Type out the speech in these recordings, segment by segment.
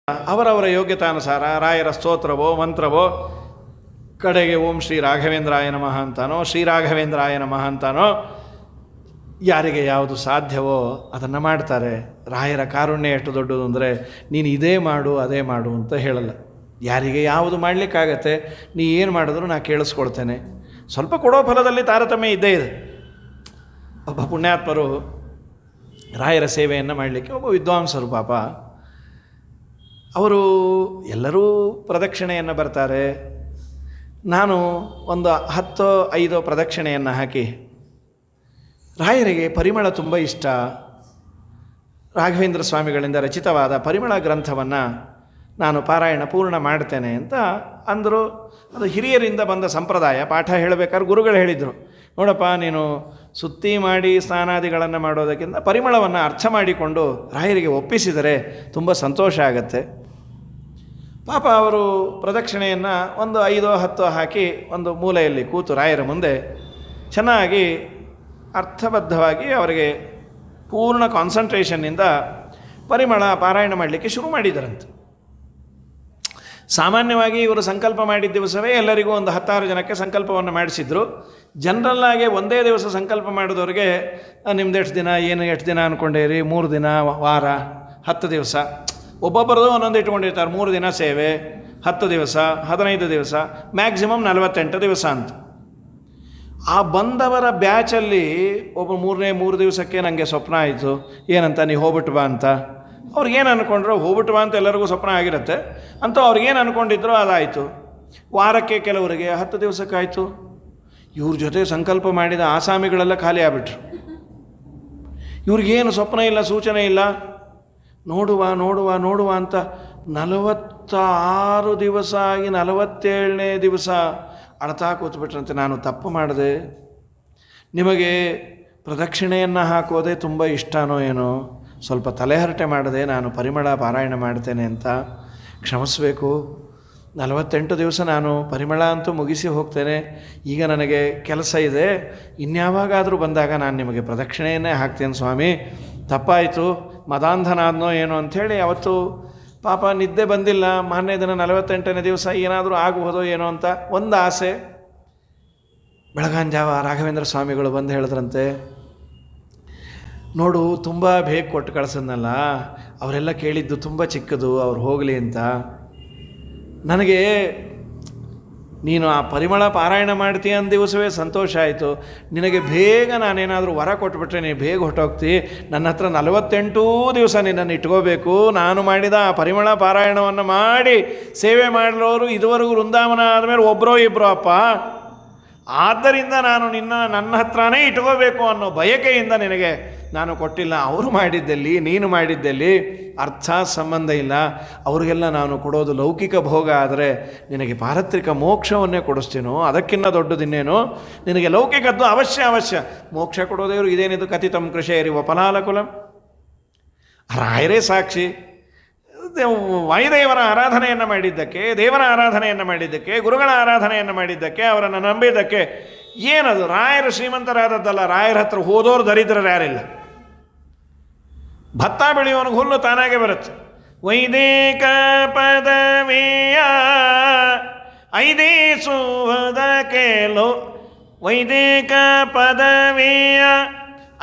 ಅವರವರ ಯೋಗ್ಯತಾನುಸಾರ ರಾಯರ ಸ್ತೋತ್ರವೋ ಮಂತ್ರವೋ, ಕಡೆಗೆ ಓಂ ಶ್ರೀ ರಾಘವೇಂದ್ರಾಯ ನಮಃ ಅಂತಾನೋ, ಶ್ರೀ ರಾಘವೇಂದ್ರಾಯ ನಮಃ ಅಂತಾನೋ, ಯಾರಿಗೆ ಯಾವುದು ಸಾಧ್ಯವೋ ಅದನ್ನು ಮಾಡ್ತಾರೆ. ರಾಯರ ಕಾರುಣ್ಯ ಎಷ್ಟು ದೊಡ್ಡದು ಅಂದರೆ ನೀನು ಇದೇ ಮಾಡು ಅದೇ ಮಾಡು ಅಂತ ಹೇಳಲ್ಲ. ಯಾರಿಗೆ ಯಾವುದು ಮಾಡಲಿಕ್ಕಾಗತ್ತೆ, ನೀ ಏನು ಮಾಡಿದ್ರು ನಾ ಕೇಳಿಸ್ಕೊಳ್ತೇನೆ. ಸ್ವಲ್ಪ ಕೊಡೋ ಫಲದಲ್ಲಿ ತಾರತಮ್ಯ ಇದ್ದೇ ಇದೆ. ಒಬ್ಬ ಪುಣ್ಯಾತ್ಮರು ರಾಯರ ಸೇವೆಯನ್ನು ಮಾಡಲಿಕ್ಕೆ ಒಬ್ಬ ವಿದ್ವಾಂಸರು, ಪಾಪ ಅವರು ಎಲ್ಲರೂ ಪ್ರದಕ್ಷಿಣೆಯನ್ನು ಬರ್ತಾರೆ. ನಾನು ಒಂದು 10-5 ಪ್ರದಕ್ಷಿಣೆಯನ್ನು ಹಾಕಿ, ರಾಯರಿಗೆ ಪರಿಮಳ ತುಂಬ ಇಷ್ಟ, ರಾಘವೇಂದ್ರ ಸ್ವಾಮಿಗಳಿಂದ ರಚಿತವಾದ ಪರಿಮಳ ಗ್ರಂಥವನ್ನು ನಾನು ಪಾರಾಯಣ ಪೂರ್ಣ ಮಾಡ್ತೇನೆ ಅಂತ ಅಂದರು. ಅದು ಹಿರಿಯರಿಂದ ಬಂದ ಸಂಪ್ರದಾಯ. ಪಾಠ ಹೇಳಬೇಕಾದ್ರೆ ಗುರುಗಳು ಹೇಳಿದರು, ನೋಡಪ್ಪ ನೀನು ಸುತ್ತಿ ಮಾಡಿ ಸ್ನಾನಾದಿಗಳನ್ನು ಮಾಡೋದಕ್ಕಿಂತ ಪರಿಮಳವನ್ನು ಅರ್ಥ ಮಾಡಿಕೊಂಡು ರಾಯರಿಗೆ ಒಪ್ಪಿಸಿದರೆ ತುಂಬ ಸಂತೋಷ ಆಗತ್ತೆ. ಪಾಪ ಅವರು ಪ್ರದಕ್ಷಿಣೆಯನ್ನು ಒಂದು 5-10 ಹಾಕಿ ಒಂದು ಮೂಲೆಯಲ್ಲಿ ಕೂತು ರಾಯರ ಮುಂದೆ ಚೆನ್ನಾಗಿ ಅರ್ಥಬದ್ಧವಾಗಿ ಅವರಿಗೆ ಪೂರ್ಣ ಕಾನ್ಸಂಟ್ರೇಷನ್ನಿಂದ ಪರಿಮಳ ಪಾರಾಯಣ ಮಾಡಲಿಕ್ಕೆ ಶುರು ಮಾಡಿದರಂತೆ. ಸಾಮಾನ್ಯವಾಗಿ ಇವರು ಸಂಕಲ್ಪ ಮಾಡಿದ ದಿವಸವೇ ಎಲ್ಲರಿಗೂ ಒಂದು 10-6 ಜನಕ್ಕೆ ಸಂಕಲ್ಪವನ್ನು ಮಾಡಿಸಿದ್ರು. ಜನರಲ್ಲಾಗಿ ಒಂದೇ ದಿವಸ ಸಂಕಲ್ಪ ಮಾಡಿದವ್ರಿಗೆ ನಿಮ್ದು ಎಷ್ಟು ದಿನ, ಏನು ಎಷ್ಟು ದಿನ ಅಂದ್ಕೊಂಡಿರಿ, 3 ದಿನ, ವಾರ, 10 ದಿವಸ, ಒಬ್ಬೊಬ್ಬರದು ಒಂದೊಂದು ಇಟ್ಕೊಂಡಿರ್ತಾರೆ. 3 ದಿನ ಸೇವೆ, 10 ದಿವಸ, 15 ದಿವಸ, ಮ್ಯಾಕ್ಸಿಮಮ್ 48 ದಿವಸ ಅಂತ. ಆ ಬಂದವರ ಬ್ಯಾಚಲ್ಲಿ ಒಬ್ಬ 3 ದಿವಸಕ್ಕೆ ನನಗೆ ಸ್ವಪ್ನ ಆಯಿತು, ಏನಂತ, ನೀ ಹೋಗ್ಬಿಟ್ಟು ಬಾ ಅಂತ. ಅವ್ರಿಗೇನು ಅಂದ್ಕೊಂಡ್ರು, ಹೋಗ್ಬಿಟ್ಟು ಬಾ ಅಂತ ಎಲ್ಲರಿಗೂ ಸ್ವಪ್ನ ಆಗಿರುತ್ತೆ ಅಂತ ಅವ್ರಿಗೇನು ಅಂದ್ಕೊಂಡಿದ್ರು ಅದಾಯಿತು. ವಾರಕ್ಕೆ ಕೆಲವರಿಗೆ 10 ದಿವಸಕ್ಕಾಯಿತು. ಇವ್ರ ಜೊತೆ ಸಂಕಲ್ಪ ಮಾಡಿದ ಆಸಾಮಿಗಳೆಲ್ಲ ಖಾಲಿ ಆಗ್ಬಿಟ್ರು. ಇವ್ರಿಗೇನು ಸ್ವಪ್ನ ಇಲ್ಲ, ಸೂಚನೆ ಇಲ್ಲ. ನೋಡುವ ನೋಡುವ ನೋಡುವ ಅಂತ 46 ದಿವಸ ಆಗಿ 47ನೇ ದಿವಸ ಅಳ್ತಾ ಕೂತ್ಬಿಟ್ರಂತೆ. ನಾನು ತಪ್ಪು ಮಾಡಿದೆ, ನಿಮಗೆ ಪ್ರದಕ್ಷಿಣೆಯನ್ನು ಹಾಕೋದೇ ತುಂಬ ಇಷ್ಟನೋ ಏನೋ, ಸ್ವಲ್ಪ ತಲೆಹರಟೆ ಮಾಡಿದೆ, ನಾನು ಪರಿಮಳ ಪಾರಾಯಣ ಮಾಡ್ತೇನೆ ಅಂತ ಕ್ಷಮಿಸಬೇಕು. 48 ದಿವಸ ನಾನು ಪರಿಮಳ ಅಂತೂ ಮುಗಿಸಿ ಹೋಗ್ತೇನೆ. ಈಗ ನನಗೆ ಕೆಲಸ ಇದೆ, ಇನ್ಯಾವಾಗಾದರೂ ಬಂದಾಗ ನಾನು ನಿಮಗೆ ಪ್ರದಕ್ಷಿಣೆಯನ್ನೇ ಹಾಕ್ತೇನೆ ಸ್ವಾಮಿ, ತಪ್ಪಾಯಿತು, ಮದಾಂಧನಾದ್ನೋ ಏನೋ ಅಂಥೇಳಿ ಅವತ್ತು ಪಾಪ ನಿದ್ದೆ ಬಂದಿಲ್ಲ. ಮಾರನೇ ದಿನ 48ನೇ ದಿವಸ ಏನಾದರೂ ಆಗಬಹುದೋ ಏನೋ ಅಂತ ಒಂದು ಆಸೆ. ಬೆಳಗಾಂಜಾವ ರಾಘವೇಂದ್ರ ಸ್ವಾಮಿಗಳು ಬಂದು ಹೇಳಿದ್ರಂತೆ, ನೋಡು ತುಂಬ ಬೇಗ ಕೊಟ್ಟು ಕಳಿಸದ್ನಲ್ಲ, ಅವರೆಲ್ಲ ಕೇಳಿದ್ದು ತುಂಬ ಚಿಕ್ಕದು, ಅವ್ರು ಹೋಗಲಿ ಅಂತ. ನನಗೆ ನೀನು ಆ ಪರಿಮಳ ಪಾರಾಯಣ ಮಾಡ್ತೀಯ ಅಂದ ದಿವಸವೇ ಸಂತೋಷ ಆಯಿತು. ನಿನಗೆ ಬೇಗ ನಾನೇನಾದರೂ ವರ ಕೊಟ್ಬಿಟ್ರೆ ನೀನು ಬೇಗ ಹೊಟ್ಟೋಗ್ತಿ. ನನ್ನ ಹತ್ರ 48 ದಿವಸ ನಿನ್ನನ್ನು ಇಟ್ಕೋಬೇಕು. ನಾನು ಮಾಡಿದ ಆ ಪರಿಮಳ ಪಾರಾಯಣವನ್ನು ಮಾಡಿ ಸೇವೆ ಮಾಡಲೋರು ಇದುವರೆಗೂ ವೃಂದಾವನ ಆದಮೇಲೆ ಒಬ್ಬರೋ ಇಬ್ಬರೋ ಅಪ್ಪ. ಆದ್ದರಿಂದ ನಾನು ನನ್ನ ಹತ್ರನೇ ಇಟ್ಕೋಬೇಕು ಅನ್ನೋ ಬಯಕೆಯಿಂದ ನಿನಗೆ ನಾನು ಕೊಟ್ಟಿಲ್ಲ. ಅವರು ಮಾಡಿದ್ದಲ್ಲಿ ನೀನು ಮಾಡಿದ್ದಲ್ಲಿ ಅರ್ಥ ಸಂಬಂಧ ಇಲ್ಲ. ಅವ್ರಿಗೆಲ್ಲ ನಾನು ಕೊಡೋದು ಲೌಕಿಕ ಭೋಗ ಆದರೆ ನಿನಗೆ ಪಾರತ್ರಿಕ ಮೋಕ್ಷವನ್ನೇ ಕೊಡಿಸ್ತೀನೋ, ಅದಕ್ಕಿಂತ ದೊಡ್ಡದಿನ್ನೇನು. ನಿನಗೆ ಲೌಕಿಕದ್ದು ಅವಶ್ಯ. ಮೋಕ್ಷ ಕೊಡೋದೇವರು ಇದೇನಿದು ಕಥಿತಂ ಕೃಷೇರಿ ವಪಲಾಲಕುಲಂ. ರಾಯರೇ ಸಾಕ್ಷಿ. ವಾಯುದೇವರ ಆರಾಧನೆಯನ್ನು ಮಾಡಿದ್ದಕ್ಕೆ, ದೇವರ ಆರಾಧನೆಯನ್ನು ಮಾಡಿದ್ದಕ್ಕೆ, ಗುರುಗಳ ಆರಾಧನೆಯನ್ನು ಮಾಡಿದ್ದಕ್ಕೆ, ಅವರನ್ನು ನಂಬಿದ್ದಕ್ಕೆ ಏನದು? ರಾಯರು ಶ್ರೀಮಂತರಾದದ್ದಲ್ಲ, ರಾಯರ ಹತ್ರ ಹೋದೋರು ದರಿದ್ರರು ಯಾರಿಲ್ಲ. ಭತ್ತ ಬೆಳೆಯೋನಿಗೆ ಹುಲ್ಲು ತಾನಾಗೆ ಬರುತ್ತೆ. ವೈದಿಕ ಪದವಿಯ ಐದಿಸುವುದಕ್ಕೆ ವೈದಿಕ ಪದವಿಯ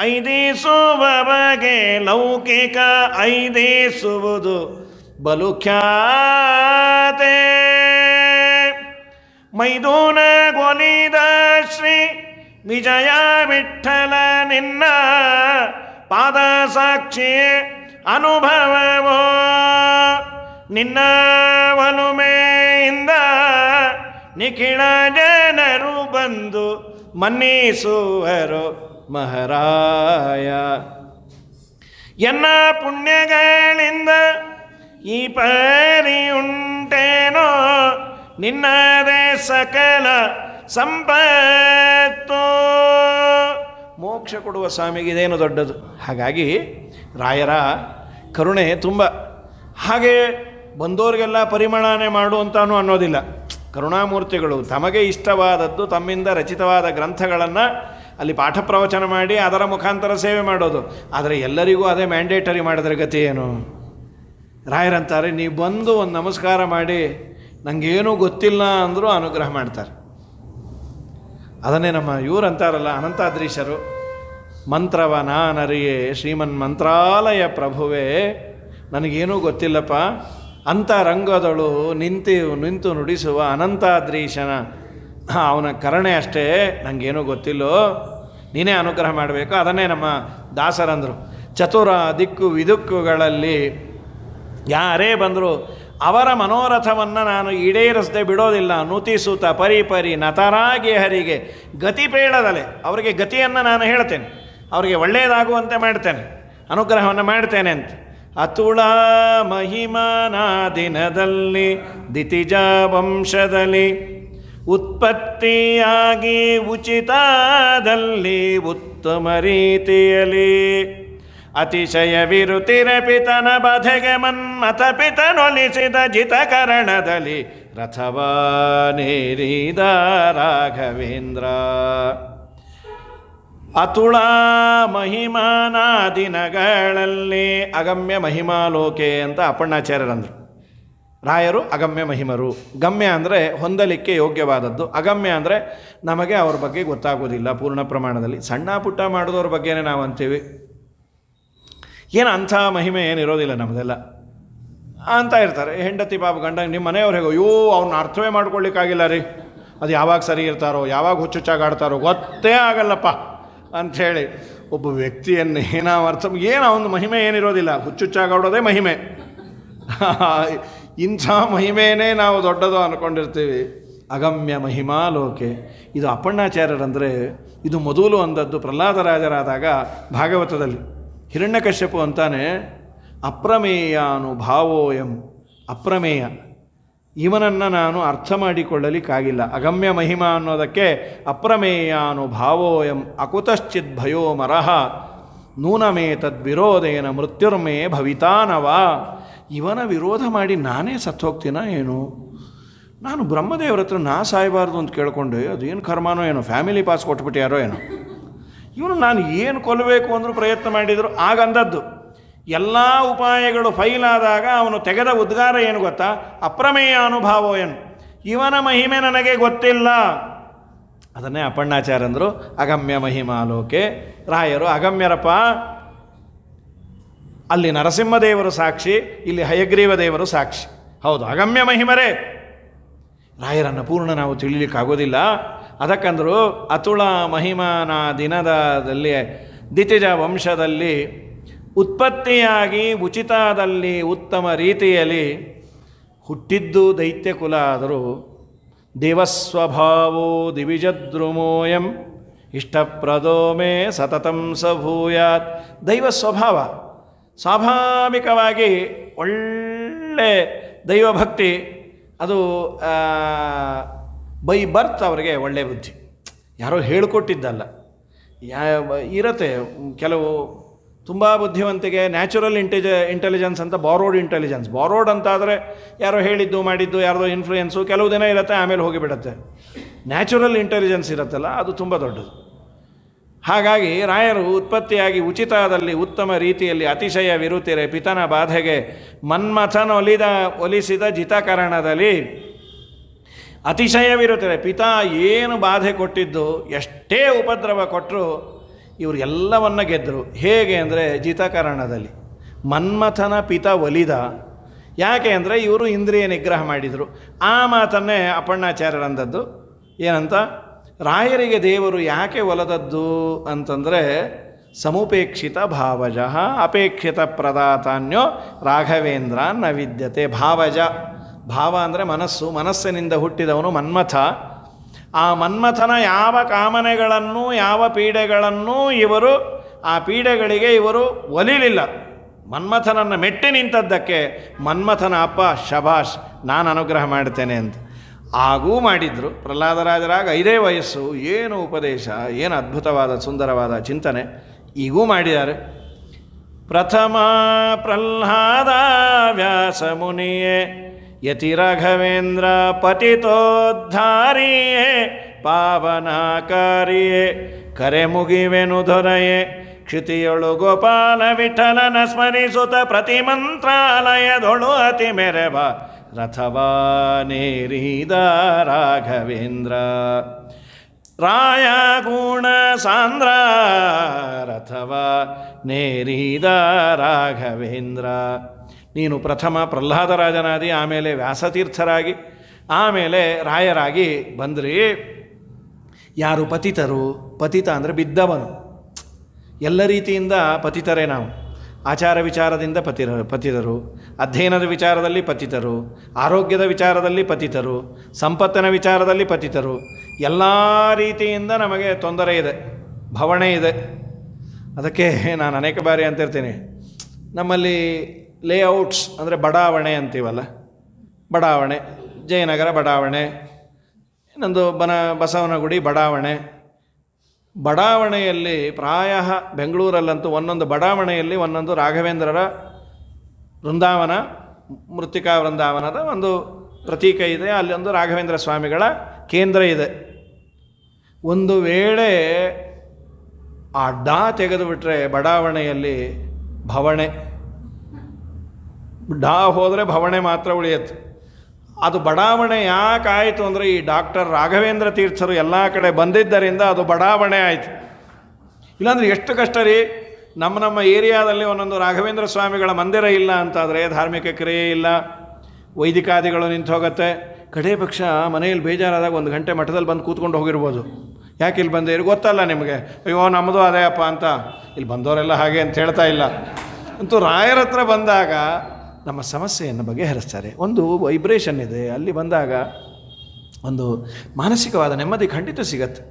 ಐದಿಸುವ ಬಗೆ ಲೌಕಿಕ ಐದಿಸುವುದು ಬಲು ಖ್ಯಾತೆ. ಮೈದೂನಗೊಲಿದ ಶ್ರೀ ವಿಜಯ ವಿಠಲ ನಿನ್ನ ಪಾದ ಸಾಕ್ಷಿ ಅನುಭವವೋ. ನಿನ್ನ ಒಲುಮೆಯಿಂದ ನಿಖಿಳ ಜನರು ಬಂದು ಮನ್ನಿಸುವರು ಮಹಾರಾಯ. ಎನ್ನ ಪುಣ್ಯಗಳಿಂದ ಈ ಪರಿಯುಂಟೇನೋ, ನಿನ್ನದೇ ಸಕಲ ಸಂಪತ್ತು. ಮೋಕ್ಷ ಕೊಡುವ ಸ್ವಾಮಿಗೆ ಇದೇನು ದೊಡ್ಡದು. ಹಾಗಾಗಿ ರಾಯರ ಕರುಣೆ ತುಂಬ. ಹಾಗೆ ಬಂದೋರಿಗೆಲ್ಲ ಪರಿಮಳನೆ ಮಾಡು ಅಂತಾನೂ ಅನ್ನೋದಿಲ್ಲ. ಕರುಣಾಮೂರ್ತಿಗಳು ತಮಗೆ ಇಷ್ಟವಾದದ್ದು ತಮ್ಮಿಂದ ರಚಿತವಾದ ಗ್ರಂಥಗಳನ್ನು ಅಲ್ಲಿ ಪಾಠ ಪ್ರವಚನ ಮಾಡಿ ಅದರ ಮುಖಾಂತರ ಸೇವೆ ಮಾಡೋದು. ಆದರೆ ಎಲ್ಲರಿಗೂ ಅದೇ ಮ್ಯಾಂಡೇಟರಿ ಮಾಡಿದ್ರೆ ಗತಿ ಏನು? ರಾಯರಂತಾರೆ, ನೀವು ಬಂದು ಒಂದು ನಮಸ್ಕಾರ ಮಾಡಿ ನನಗೇನೂ ಗೊತ್ತಿಲ್ಲ ಅಂದರೂ ಅನುಗ್ರಹ ಮಾಡ್ತಾರೆ. ಅದನ್ನೇ ನಮ್ಮ ಇವರು ಅಂತಾರಲ್ಲ ಅನಂತಾದ್ರೀಶರು, ಮಂತ್ರವ ನಾನರಿಯೇ ಶ್ರೀಮನ್ ಮಂತ್ರಾಲಯ ಪ್ರಭುವೇ, ನನಗೇನೂ ಗೊತ್ತಿಲ್ಲಪ್ಪ, ಅಂಥ ರಂಗದಳು ನಿಂತು ನುಡಿಸುವ ಅನಂತಾದ್ರೀಶನ ಅವನ ಕರುಣೆ ಅಷ್ಟೇ, ನನಗೇನೂ ಗೊತ್ತಿಲ್ಲೋ, ನೀನೇ ಅನುಗ್ರಹ ಮಾಡಬೇಕು. ಅದನ್ನೇ ನಮ್ಮ ದಾಸರಂದರು, ಚತುರ ದಿಕ್ಕು ವಿದುಕ್ಕುಗಳಲ್ಲಿ ಯಾರೇ ಬಂದರೂ ಅವರ ಮನೋರಥವನ್ನು ನಾನು ಈಡೇರಿಸದೆ ಬಿಡೋದಿಲ್ಲ. ನುತಿಸುತ್ತ ಪರಿ ನತರಾಗಿ ಹರಿಗೆ ಗತಿ ಬೇಡದಲೆ, ಅವರಿಗೆ ಗತಿಯನ್ನು ನಾನು ಹೇಳ್ತೇನೆ, ಅವರಿಗೆ ಒಳ್ಳೆಯದಾಗುವಂತೆ ಮಾಡ್ತೇನೆ, ಅನುಗ್ರಹವನ್ನು ಮಾಡ್ತೇನೆ ಅಂತ. ಅತುಳ ಮಹಿಮಾನಾ ದಿನದಲ್ಲಿ ದಿತಿಜ ವಂಶದಲ್ಲಿ ಉತ್ಪತ್ತಿಯಾಗಿ ಉಚಿತದಲ್ಲಿ ಉತ್ತಮ ರೀತಿಯಲ್ಲಿ ಅತಿಶಯ ವಿರುತಿರ ಪಿತನ ಬಧೆಗೆ ಮನ್ಮಥ ಪಿತನೊಲಿಸಿದ ಜಿತಕರಣದಲ್ಲಿ ರಥವಾನೇರಿದ ರಾಘವೇಂದ್ರ. ಅತುಳ ಮಹಿಮಾನಾ ದಿನಗಳಲ್ಲಿ ಅಗಮ್ಯ ಮಹಿಮಾಲೋಕೆ ಅಂತ ಅಪ್ಪಣ್ಣಾಚಾರ್ಯರಂದರು. ರಾಯರು ಅಗಮ್ಯ ಮಹಿಮರು. ಗಮ್ಯ ಅಂದರೆ ಹೊಂದಲಿಕ್ಕೆ ಯೋಗ್ಯವಾದದ್ದು, ಅಗಮ್ಯ ಅಂದರೆ ನಮಗೆ ಅವ್ರ ಬಗ್ಗೆ ಗೊತ್ತಾಗೋದಿಲ್ಲ ಪೂರ್ಣ ಪ್ರಮಾಣದಲ್ಲಿ. ಸಣ್ಣ ಪುಟ್ಟ ಮಾಡಿದವ್ರ ಬಗ್ಗೆನೇ ನಾವು ಅಂತೀವಿ, ಏನು ಅಂಥ ಮಹಿಮೆ ಏನಿರೋದಿಲ್ಲ ನಮ್ಮದೆಲ್ಲ ಅಂತ ಇರ್ತಾರೆ. ಹೆಂಡತಿ ಪಾಪ ಗಂಡ ನಿಮ್ಮ ಮನೆಯವ್ರು ಹೇಗೋ, ಅಯ್ಯೋ ಅವ್ರನ್ನ ಅರ್ಥವೇ ಮಾಡ್ಕೊಳ್ಳಿಕ್ಕಾಗಿಲ್ಲ ರೀ, ಅದು ಯಾವಾಗ ಸರಿ ಇರ್ತಾರೋ ಯಾವಾಗ ಹುಚ್ಚುಚ್ಚಾಗಾಡ್ತಾರೋ ಗೊತ್ತೇ ಆಗಲ್ಲಪ್ಪ ಅಂಥೇಳಿ ಒಬ್ಬ ವ್ಯಕ್ತಿಯನ್ನು ನಾವು ಏನು ಅವನ ಮಹಿಮೆ ಏನಿರೋದಿಲ್ಲ, ಹುಚ್ಚುಚ್ಚಾಗಾಡೋದೇ ಮಹಿಮೆ. ಇಂಥ ಮಹಿಮೆಯೇ ನಾವು ದೊಡ್ಡದು ಅಂದ್ಕೊಂಡಿರ್ತೀವಿ. ಅಗಮ್ಯ ಮಹಿಮಾಲೋಕೆ, ಇದು ಅಪ್ಪಣ್ಣಾಚಾರ್ಯರಂದರೆ ಇದು ಮೊದಲು ಅಂದದ್ದು ಪ್ರಹ್ಲಾದರಾಜರಾದಾಗ ಭಾಗವತದಲ್ಲಿ. ಹಿರಣ್ಯಕಶ್ಯಪು ಅಂತಾನೆ, ಅಪ್ರಮೇಯಾನುಭಾವೋಯಂ, ಅಪ್ರಮೇಯ, ಇವನನ್ನು ನಾನು ಅರ್ಥ ಮಾಡಿಕೊಳ್ಳಲಿಕ್ಕಾಗಿಲ್ಲ. ಅಗಮ್ಯ ಮಹಿಮಾ ಅನ್ನೋದಕ್ಕೆ ಅಪ್ರಮೇಯಾನುಭಾವೋಯಂ ಅಕುತಶ್ಚಿತ್ ಭಯೋ ಮರಹ ನೂನಮೇ ತದ್ವಿರೋಧೇನ ಮೃತ್ಯುರ್ಮೇ ಭವಿತಾನವ. ಇವನ ವಿರೋಧ ಮಾಡಿ ನಾನೇ ಸತ್ತೋಗ್ತೀನ ಏನು? ನಾನು ಬ್ರಹ್ಮದೇವ್ರ ಹತ್ರ ನಾ ಸಾಯಬಾರ್ದು ಅಂತ ಕೇಳ್ಕೊಂಡೆ, ಅದೇನು ಕರ್ಮಾನೋ ಏನೋ, ಫ್ಯಾಮಿಲಿ ಪಾಸ್ ಕೊಟ್ಬಿಟ್ಯಾರೋ ಏನೋ. ಇವನು ನಾನು ಏನು ಕೊಲ್ಲಬೇಕು ಅಂದರೂ ಪ್ರಯತ್ನ ಮಾಡಿದರು. ಆಗಂದದ್ದು ಎಲ್ಲ ಉಪಾಯಗಳು ಫೈಲಾದಾಗ ಅವನು ತೆಗೆದ ಉದ್ಗಾರ ಏನು ಗೊತ್ತಾ? ಅಪ್ರಮೇಯ ಅನುಭಾವ ಏನು, ಇವನ ಮಹಿಮೆ ನನಗೆ ಗೊತ್ತಿಲ್ಲ. ಅದನ್ನೇ ಅಪ್ಪಣ್ಣಾಚಾರ್ಯಂದರು ಅಗಮ್ಯ ಮಹಿಮಾಲೋಕೆ. ರಾಯರು ಅಗಮ್ಯರಪ್ಪ, ಅಲ್ಲಿ ನರಸಿಂಹದೇವರು ಸಾಕ್ಷಿ, ಇಲ್ಲಿ ಹಯಗ್ರೀವ ದೇವರು ಸಾಕ್ಷಿ. ಹೌದು, ಅಗಮ್ಯ ಮಹಿಮರೇ. ರಾಯರನ್ನು ಪೂರ್ಣ ನಾವು ತಿಳಿಲಿಕ್ಕಾಗೋದಿಲ್ಲ. ಅದಕ್ಕಂದರು ಅತುಳ ಮಹಿಮಾನ ದಿನದಲ್ಲಿ ದಿತಿಜ ವಂಶದಲ್ಲಿ ಉತ್ಪತ್ತಿಯಾಗಿ ಉಚಿತದಲ್ಲಿ ಉತ್ತಮ ರೀತಿಯಲ್ಲಿ ಹುಟ್ಟಿದ್ದು ದೈತ್ಯ ಕುಲ ಆದರೂ ದೇವಸ್ವಭಾವೋ ದಿವಿಜದ್ರುಮೋಯಂ ಇಷ್ಟಪ್ರದೋ ಮೇ ಸತತಂ ಸಭೂಯಾತ್. ದೈವ ಸ್ವಭಾವ, ಸ್ವಾಭಾವಿಕವಾಗಿ ಒಳ್ಳೆ ದೈವಭಕ್ತಿ, ಅದು ಬೈ ಬರ್ತ್ ಅವರಿಗೆ ಒಳ್ಳೆಯ ಬುದ್ಧಿ, ಯಾರೋ ಹೇಳಿಕೊಟ್ಟಿದ್ದಲ್ಲ. ಇರತ್ತೆ ಕೆಲವು ತುಂಬ ಬುದ್ಧಿವಂತಿಗೆ ನ್ಯಾಚುರಲ್ ಇಂಟೆಲಿಜೆನ್ಸ್ ಅಂತ, ಬಾರೋಡ್ ಇಂಟೆಲಿಜೆನ್ಸ್. ಬಾರೋಡ್ ಅಂತಾದರೆ ಯಾರೋ ಹೇಳಿದ್ದು ಮಾಡಿದ್ದು, ಯಾರ್ದೋ ಇನ್ಫ್ಲೂಯೆನ್ಸು ಕೆಲವು ದಿನ ಇರುತ್ತೆ, ಆಮೇಲೆ ಹೋಗಿಬಿಡತ್ತೆ. ನ್ಯಾಚುರಲ್ ಇಂಟೆಲಿಜೆನ್ಸ್ ಇರುತ್ತಲ್ಲ, ಅದು ತುಂಬ ದೊಡ್ಡದು. ಹಾಗಾಗಿ ರಾಯರು ಉತ್ಪತ್ತಿಯಾಗಿ ಉಚಿತದಲ್ಲಿ ಉತ್ತಮ ರೀತಿಯಲ್ಲಿ ಅತಿಶಯ ವಿರುತಿರೆ ಪಿತನ ಬಾಧೆಗೆ ಒಲಿಸಿದ ಜಿತಕರಣದಲ್ಲಿ ಅತಿಶಯವಿರುತ್ತದೆ. ಪಿತಾ ಏನು ಬಾಧೆ ಕೊಟ್ಟಿದ್ದು, ಎಷ್ಟೇ ಉಪದ್ರವ ಕೊಟ್ಟರು ಇವರು ಎಲ್ಲವನ್ನ ಗೆದ್ದರು. ಹೇಗೆ ಅಂದರೆ ಜಿತಕರಣದಲ್ಲಿ ಮನ್ಮಥನ ಪಿತ ಒಲಿದ. ಯಾಕೆ ಅಂದರೆ ಇವರು ಇಂದ್ರಿಯ ನಿಗ್ರಹ ಮಾಡಿದರು. ಆ ಮಾತನ್ನೇ ಅಪ್ಪಣ್ಣಾಚಾರ್ಯರಂದದ್ದು. ಏನಂತ, ರಾಯರಿಗೆ ದೇವರು ಯಾಕೆ ಒಲದದ್ದು ಅಂತಂದರೆ ಸಮುಪೇಕ್ಷಿತ ಭಾವಜ ಅಪೇಕ್ಷಿತ ಪ್ರದಾತಾನ್ಯೋ ರಾಘವೇಂದ್ರ ನ ವಿದ್ಯತೆ. ಭಾವಜ, ಭಾವ ಅಂದರೆ ಮನಸ್ಸು, ಮನಸ್ಸಿನಿಂದ ಹುಟ್ಟಿದವನು ಮನ್ಮಥ. ಆ ಮನ್ಮಥನ ಯಾವ ಕಾಮನೆಗಳನ್ನು ಯಾವ ಪೀಡೆಗಳನ್ನು ಆ ಪೀಡೆಗಳಿಗೆ ಇವರು ಒಲಿಲಿಲ್ಲ. ಮನ್ಮಥನನ್ನು ಮೆಟ್ಟಿ ನಿಂತದ್ದಕ್ಕೆ ಮನ್ಮಥನ ಅಪ್ಪ ಶಭಾಷ್, ನಾನು ಅನುಗ್ರಹ ಮಾಡ್ತೇನೆ ಅಂತ ಆಗೂ ಮಾಡಿದರು. ಪ್ರಹ್ಲಾದರಾಜರಾಗ 5 ವಯಸ್ಸು, ಏನು ಉಪದೇಶ, ಏನು ಅದ್ಭುತವಾದ ಸುಂದರವಾದ ಚಿಂತನೆ, ಈಗೂ ಮಾಡಿದ್ದಾರೆ. ಪ್ರಥಮ ಪ್ರಹ್ಲಾದ ವ್ಯಾಸ ಮುನಿಯೇ ಯತಿ ರಾಘವೇಂದ್ರ ಪತಿತೋದ್ಧಾರಿಯೇ ಪಾವನಾಕಾರಿಯೇ ಕರೆ ಮುಗಿವೆನು ದೊರೆಯೇ ಕ್ಷಿತಿಯೊಳು ಗೋಪಾಲ ವಿಠಲನ ಸ್ಮರಿಸುತ್ತ ಪ್ರತಿ ಮಂತ್ರಾಲಯದೊಳು ಅತಿ ಮೆರೆವ ರಥವಾ ನೇರಿದ ರಾಘವೇಂದ್ರ. ರಾಯ ಗುಣ ಸಾಂದ್ರ ರಥವ ನೇರಿದ ರಾಘವೇಂದ್ರ. ನೀನು ಪ್ರಥಮ ಪ್ರಹ್ಲಾದರಾಜನಾದಿ, ಆಮೇಲೆ ವ್ಯಾಸತೀರ್ಥರಾಗಿ, ಆಮೇಲೆ ರಾಯರಾಗಿ ಬಂದ್ರಿ. ಯಾರು ಪತಿತರು? ಪತಿತ ಅಂದರೆ ಬಿದ್ದವನು. ಎಲ್ಲ ರೀತಿಯಿಂದ ಪತಿತರೇ ನಾವು. ಆಚಾರ ವಿಚಾರದಿಂದ ಪತಿತರು, ಅಧ್ಯಯನದ ವಿಚಾರದಲ್ಲಿ ಪತಿತರು, ಆರೋಗ್ಯದ ವಿಚಾರದಲ್ಲಿ ಪತಿತರು, ಸಂಪತ್ತಿನ ವಿಚಾರದಲ್ಲಿ ಪತಿತರು. ಎಲ್ಲ ರೀತಿಯಿಂದ ನಮಗೆ ತೊಂದರೆ ಇದೆ, ಭವಣೆ ಇದೆ. ಅದಕ್ಕೆ ನಾನು ಅನೇಕ ಬಾರಿ ಅಂತಿರ್ತೀನಿ, ನಮ್ಮಲ್ಲಿ ಲೇಔಟ್ಸ್ ಅಂದರೆ ಬಡಾವಣೆ ಅಂತೀವಲ್ಲ, ಬಡಾವಣೆ, ಜಯನಗರ ಬಡಾವಣೆ, ಇನ್ನೊಂದು ಬಸವನಗುಡಿ ಬಡಾವಣೆ. ಬಡಾವಣೆಯಲ್ಲಿ ಪ್ರಾಯ ಬೆಂಗಳೂರಲ್ಲಂತೂ ಒಂದೊಂದು ಬಡಾವಣೆಯಲ್ಲಿ ಒಂದೊಂದು ರಾಘವೇಂದ್ರರ ವೃಂದಾವನ, ಮೃತ್ತಿಕಾ ವೃಂದಾವನದ ಒಂದು ಪ್ರತೀಕ ಇದೆ. ಅಲ್ಲಿ ಒಂದು ರಾಘವೇಂದ್ರ ಸ್ವಾಮಿಗಳ ಕೇಂದ್ರ ಇದೆ. ಒಂದು ವೇಳೆ ಆ ಡಾ ತೆಗೆದುಬಿಟ್ರೆ ಬಡಾವಣೆಯಲ್ಲಿ ಭವಣೆ, ಡಾ ಹೋದರೆ ಭವಣೆ ಮಾತ್ರ ಉಳಿಯುತ್ತೆ. ಅದು ಬಡಾವಣೆ ಯಾಕಾಯಿತು ಅಂದರೆ ಈ ಡಾಕ್ಟರ್ ರಾಘವೇಂದ್ರ ತೀರ್ಥರು ಎಲ್ಲ ಕಡೆ ಬಂದಿದ್ದರಿಂದ ಅದು ಬಡಾವಣೆ ಆಯಿತು. ಇಲ್ಲಾಂದರೆ ಎಷ್ಟು ಕಷ್ಟ ರೀ. ನಮ್ಮ ಏರಿಯಾದಲ್ಲಿ ಒಂದೊಂದು ರಾಘವೇಂದ್ರ ಸ್ವಾಮಿಗಳ ಮಂದಿರ ಇಲ್ಲ ಅಂತಾದರೆ ಧಾರ್ಮಿಕ ಕ್ರಿಯೆ ಇಲ್ಲ, ವೈದಿಕಾದಿಗಳು ನಿಂತು ಹೋಗುತ್ತೆ. ಕಡೇ ಪಕ್ಷ ಮನೆಯಲ್ಲಿ ಬೇಜಾರಾದಾಗ 1 ಗಂಟೆ ಮಠದಲ್ಲಿ ಬಂದು ಕೂತ್ಕೊಂಡು ಹೋಗಿರ್ಬೋದು. ಯಾಕೆ ಇಲ್ಲಿ ಬಂದಿರಿ ಗೊತ್ತಲ್ಲ ನಿಮಗೆ, ಅಯ್ಯೋ ನಮ್ಮದು ಅದೇ ಅಪ್ಪ ಅಂತ. ಇಲ್ಲಿ ಬಂದವರೆಲ್ಲ ಹಾಗೆ ಅಂತ ಹೇಳ್ತಾ ಇಲ್ಲ. ಅಂತೂ ರಾಯರ ಹತ್ರ ಬಂದಾಗ ನಮ್ಮ ಸಮಸ್ಯೆಯನ್ನು ಬಗೆಹರಿಸ್ತಾರೆ. ಒಂದು ವೈಬ್ರೇಷನ್ ಇದೆ, ಅಲ್ಲಿ ಬಂದಾಗ ಒಂದು ಮಾನಸಿಕವಾದ ನೆಮ್ಮದಿ ಖಂಡಿತ ಸಿಗತ್ತೆ.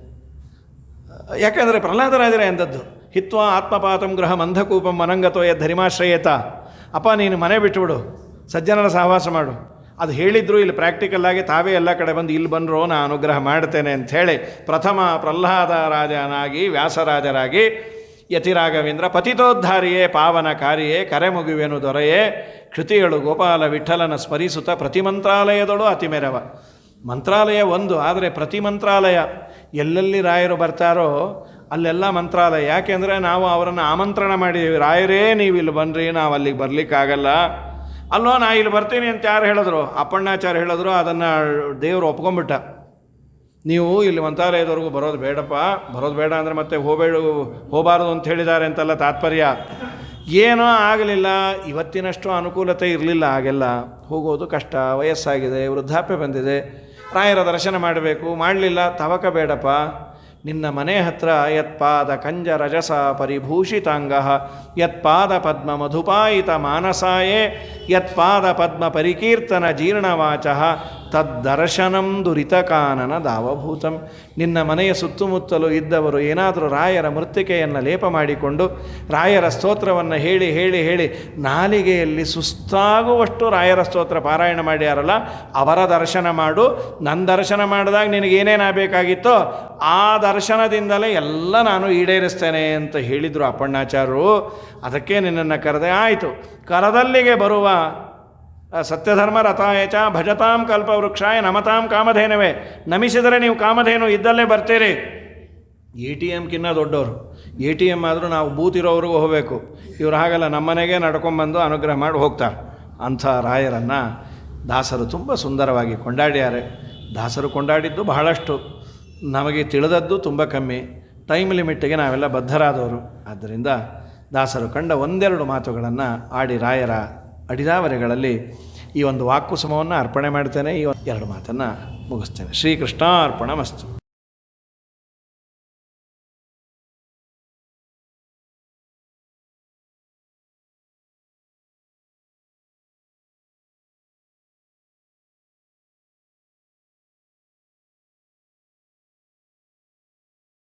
ಯಾಕೆಂದರೆ ಪ್ರಹ್ಲಾದರಾಜರೇ ಅಂದದ್ದು, ಹಿತ್ವಾ ಆತ್ಮಪಾತಂ ಗೃಹ ಮಂಧಕೂಪಂ ಅನಂಗತೋ ಧರಿಮಾಶ್ರಯೇತ. ಅಪ್ಪ ನೀನು ಮನೆ ಬಿಟ್ಟುಬಿಡು, ಸಜ್ಜನರ ಸಹವಾಸ ಮಾಡು. ಅದು ಹೇಳಿದ್ರು ಇಲ್ಲಿ ಪ್ರಾಕ್ಟಿಕಲ್ ಆಗಿ ತಾವೇ ಎಲ್ಲ ಕಡೆ ಬಂದು ಇಲ್ಲಿ ಬಂದರೂ ನಾನು ಅನುಗ್ರಹ ಮಾಡ್ತೇನೆ ಅಂಥೇಳಿ ಪ್ರಥಮ ಪ್ರಹ್ಲಾದರಾಜನಾಗಿ ವ್ಯಾಸರಾಜರಾಗಿ ಯತಿರಾಘವೇಂದ್ರ ಪತಿತೋದ್ಧಾರಿಯೇ ಪಾವನಕಾರಿಯೇ ಕರೆ ಮುಗಿವೆನು ದೊರೆಯೇ ಕೃತಿಯಳು ಗೋಪಾಲ ವಿಠಲನ ಸ್ಮರಿಸುತ್ತ ಪ್ರತಿ ಮಂತ್ರಾಲಯದಳು ಅತಿ ಮೆರವ. ಮಂತ್ರಾಲಯ ಒಂದು, ಆದರೆ ಪ್ರತಿ ಮಂತ್ರಾಲಯ ಎಲ್ಲೆಲ್ಲಿ ರಾಯರು ಬರ್ತಾರೋ ಅಲ್ಲೆಲ್ಲ ಮಂತ್ರಾಲಯ. ಯಾಕೆಂದರೆ ನಾವು ಅವರನ್ನು ಆಮಂತ್ರಣ ಮಾಡಿದ್ದೀವಿ, ರಾಯರೇ ನೀವು ಇಲ್ಲಿ ಬನ್ನಿರಿ, ನಾವು ಅಲ್ಲಿಗೆ ಬರಲಿಕ್ಕಾಗಲ್ಲ. ಅಲ್ಲೋ ನಾ ಇಲ್ಲಿ ಬರ್ತೀನಿ ಅಂತ ಯಾರು ಹೇಳಿದ್ರು? ಅಪ್ಪಣ್ಣಾಚಾರ್ಯ ಹೇಳಿದ್ರು. ಅದನ್ನು ದೇವರು ಒಪ್ಕೊಂಡ್ಬಿಟ್ಟ. ನೀವು ಇಲ್ಲಿ ಮಂತ್ರಾಲಯದವರೆಗೂ ಬರೋದು ಬೇಡಪ್ಪ, ಬರೋದು ಬೇಡ ಅಂದರೆ ಮತ್ತೆ ಹೋಗಬಾರ್ದು ಅಂತ ಹೇಳಿದ್ದಾರೆ ಅಂತಲ್ಲ ತಾತ್ಪರ್ಯ. ಏನೋ ಆಗಲಿಲ್ಲ, ಇವತ್ತಿನಷ್ಟು ಅನುಕೂಲತೆ ಇರಲಿಲ್ಲ, ಆಗೆಲ್ಲ ಹೋಗೋದು ಕಷ್ಟ, ವಯಸ್ಸಾಗಿದೆ, ವೃದ್ಧಾಪ್ಯ ಬಂದಿದೆ, ರಾಯರ ದರ್ಶನ ಮಾಡಬೇಕು, ಮಾಡಲಿಲ್ಲ. ತವಕ ಬೇಡಪ್ಪ, ನಿನ್ನ ಮನೆ ಹತ್ರ ಯತ್ಪಾದ ಕಂಜ ರಜಸ ಪರಿಭೂಷಿತಾಂಗ ಯತ್ಪಾದ ಪದ್ಮ ಮಧುಪಾಯಿತ ಮಾನಸಾಯೇ ಯತ್ಪಾದ ಪದ್ಮ ಪರಿಕೀರ್ತನ ಜೀರ್ಣವಾಚ ತದ್ದರ್ಶನಂ ದುರಿತಕಾನನ ದಾವಭೂತಂ. ನಿನ್ನ ಮನೆಯ ಸುತ್ತಮುತ್ತಲೂ ಇದ್ದವರು ಏನಾದರೂ ರಾಯರ ಮೃತ್ತಿಕೆಯನ್ನು ಲೇಪ ಮಾಡಿಕೊಂಡು ರಾಯರ ಸ್ತೋತ್ರವನ್ನು ಹೇಳಿ ಹೇಳಿ ಹೇಳಿ ನಾಲಿಗೆಯಲ್ಲಿ ಸುಸ್ತಾಗುವಷ್ಟು ರಾಯರ ಸ್ತೋತ್ರ ಪಾರಾಯಣ ಮಾಡ್ಯಾರಲ್ಲ, ಅವರ ದರ್ಶನ ಮಾಡು. ನನ್ನ ದರ್ಶನ ಮಾಡಿದಾಗ ನಿನಗೇನೇನಾಗಬೇಕಾಗಿತ್ತೋ ಆ ದರ್ಶನದಿಂದಲೇ ಎಲ್ಲ ನಾನು ಈಡೇರಿಸ್ತೇನೆ ಅಂತ ಹೇಳಿದರು ಅಪ್ಪಣ್ಣಾಚಾರ್ಯರು. ಅದಕ್ಕೆ ನಿನ್ನನ್ನು ಕರೆದೆ. ಆಯಿತು, ಕರದಲ್ಲಿಗೆ ಬರುವ ಸತ್ಯಧರ್ಮ ರಥಾಯಚ ಭಜತಾಂ ಕಲ್ಪವೃಕ್ಷಾಯ ನಮತಾಂ ಕಾಮಧೇನವೇ. ನಮಿಸಿದರೆ ನೀವು ಕಾಮಧೇನು ಇದ್ದಲ್ಲೇ ಬರ್ತೀರಿ. ATM ದೊಡ್ಡವರು, ATM ಆದರೂ ನಾವು ಬೂತ್ ಇರೋವ್ರಿಗೂ ಹೋಗಬೇಕು. ಇವ್ರು ಹಾಗಲ್ಲ, ನಮ್ಮನೆಗೆ ನಡ್ಕೊಂಬಂದು ಅನುಗ್ರಹ ಮಾಡಿ ಹೋಗ್ತಾರೆ. ಅಂಥ ರಾಯರನ್ನು ದಾಸರು ತುಂಬ ಸುಂದರವಾಗಿ ಕೊಂಡಾಡ್ಯಾರೆ. ದಾಸರು ಕೊಂಡಾಡಿದ್ದು ಬಹಳಷ್ಟು, ನಮಗೆ ತಿಳಿದದ್ದು ತುಂಬ ಕಮ್ಮಿ. ಟೈಮ್ ಲಿಮಿಟ್ಗೆ ನಾವೆಲ್ಲ ಬದ್ಧರಾದವರು. ಆದ್ದರಿಂದ ದಾಸರು ಕಂಡ ಒಂದೆರಡು ಮಾತುಗಳನ್ನು ಆಡಿ ರಾಯರ ಅಡಿದಾವರೆಗಳಲ್ಲಿ ಈ ಒಂದು ವಾಕ್ಕುಸುಮವನ್ನು ಅರ್ಪಣೆ ಮಾಡ್ತೇನೆ. ಈ 2 ಮಾತನ್ನು ಮುಗಿಸ್ತೇನೆ. ಶ್ರೀಕೃಷ್ಣಾರ್ಪಣಮಸ್ತು.